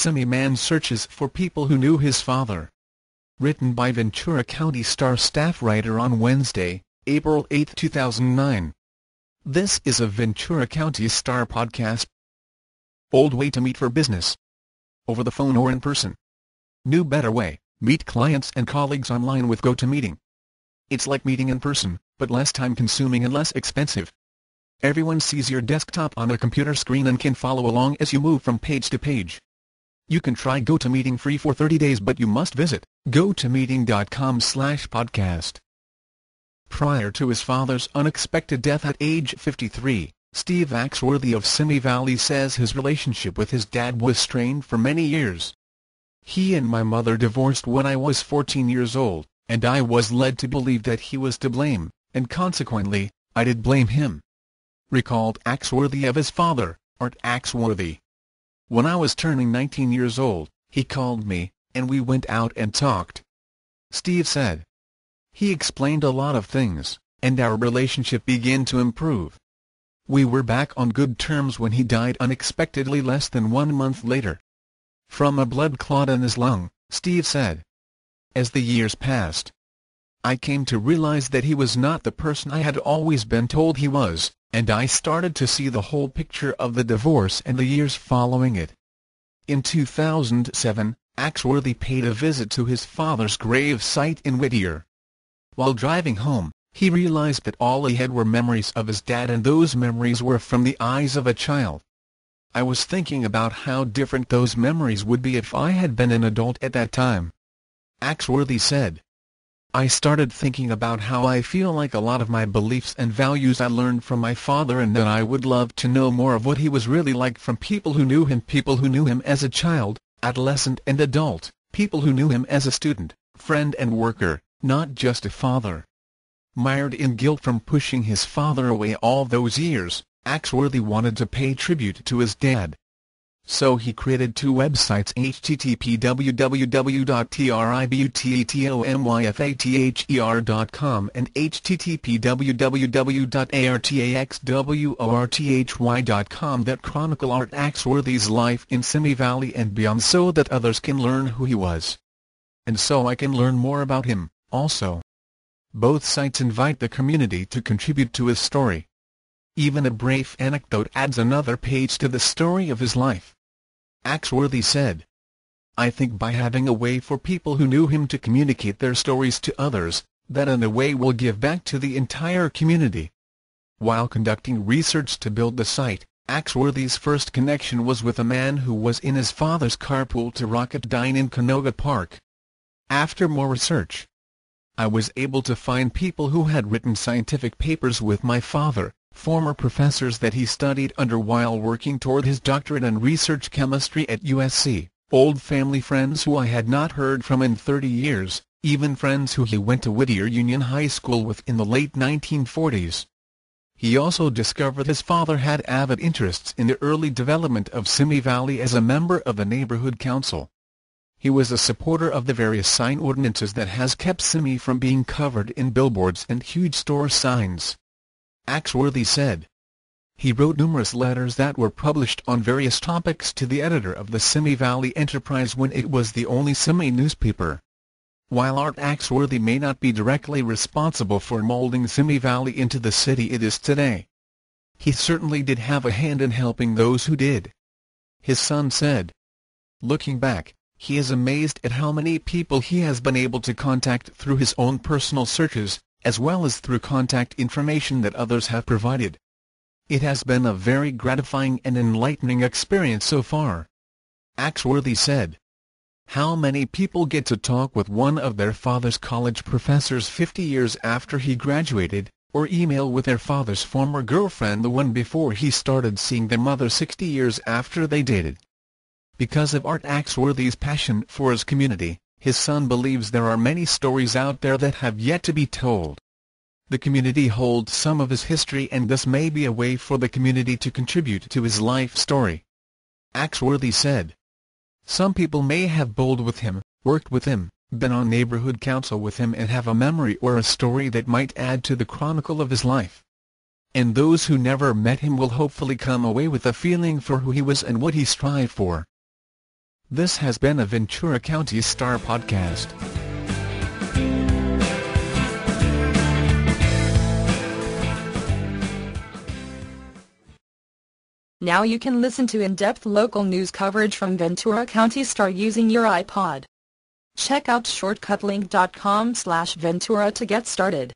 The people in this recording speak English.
Simi man searches for people who knew his father. Written by Ventura County Star staff writer on Wednesday, April 8, 2009. This is a Ventura County Star podcast. Old way to meet for business. Over the phone or in person. New better way, meet clients and colleagues online with GoToMeeting. It's like meeting in person, but less time-consuming and less expensive. Everyone sees your desktop on a computer screen and can follow along as you move from page to page. You can try GoToMeeting free for 30 days, but you must visit gotomeeting.com/podcast. Prior to his father's unexpected death at age 53, Steve Axworthy of Simi Valley says his relationship with his dad was strained for many years. He and my mother divorced when I was 14 years old, and I was led to believe that he was to blame, and consequently, I did blame him. Recalled Axworthy of his father, Art Axworthy. When I was turning 19 years old, he called me, and we went out and talked. Steve said. He explained a lot of things, and our relationship began to improve. We were back on good terms when he died unexpectedly less than 1 month later. From a blood clot in his lung, Steve said. As the years passed, I came to realize that he was not the person I had always been told he was, and I started to see the whole picture of the divorce and the years following it. In 2007, Axworthy paid a visit to his father's grave site in Whittier. While driving home, he realized that all he had were memories of his dad, and those memories were from the eyes of a child. I was thinking about how different those memories would be if I had been an adult at that time. Axworthy said. I started thinking about how I feel like a lot of my beliefs and values I learned from my father, and that I would love to know more of what he was really like from people who knew him as a child, adolescent and adult, people who knew him as a student, friend and worker, not just a father. Mired in guilt from pushing his father away all those years, Axworthy wanted to pay tribute to his dad. So he created 2 websites, http://www.tributetommyfather.com and http://www.artaxworthy.com that chronicle Art Axworthy's life in Simi Valley and beyond, so that others can learn who he was. And so I can learn more about him, also. Both sites invite the community to contribute to his story. Even a brief anecdote adds another page to the story of his life. Axworthy said. I think by having a way for people who knew him to communicate their stories to others, that in a way will give back to the entire community. While conducting research to build the site, Axworthy's first connection was with a man who was in his father's carpool to Rocketdyne in Canoga Park. After more research, I was able to find people who had written scientific papers with my father, former professors that he studied under while working toward his doctorate in research chemistry at USC, old family friends who I had not heard from in 30 years, even friends who he went to Whittier Union High School with in the late 1940s. He also discovered his father had avid interests in the early development of Simi Valley as a member of the neighborhood council. He was a supporter of the various sign ordinances that has kept Simi from being covered in billboards and huge store signs. Axworthy said. He wrote numerous letters that were published on various topics to the editor of the Simi Valley Enterprise when it was the only Simi newspaper. While Art Axworthy may not be directly responsible for molding Simi Valley into the city it is today, he certainly did have a hand in helping those who did. His son said. Looking back, he is amazed at how many people he has been able to contact through his own personal searches, as well as through contact information that others have provided. It has been a very gratifying and enlightening experience so far. Axworthy said. How many people get to talk with one of their father's college professors 50 years after he graduated, or email with their father's former girlfriend the one before he started seeing their mother 60 years after they dated? Because of Art Axworthy's passion for his community, his son believes there are many stories out there that have yet to be told. The community holds some of his history, and this may be a way for the community to contribute to his life story. Axworthy said. Some people may have bowled with him, worked with him, been on neighborhood council with him, and have a memory or a story that might add to the chronicle of his life. And those who never met him will hopefully come away with a feeling for who he was and what he strived for. This has been a Ventura County Star podcast. Now you can listen to in-depth local news coverage from Ventura County Star using your iPod. Check out shortcutlink.com/Ventura to get started.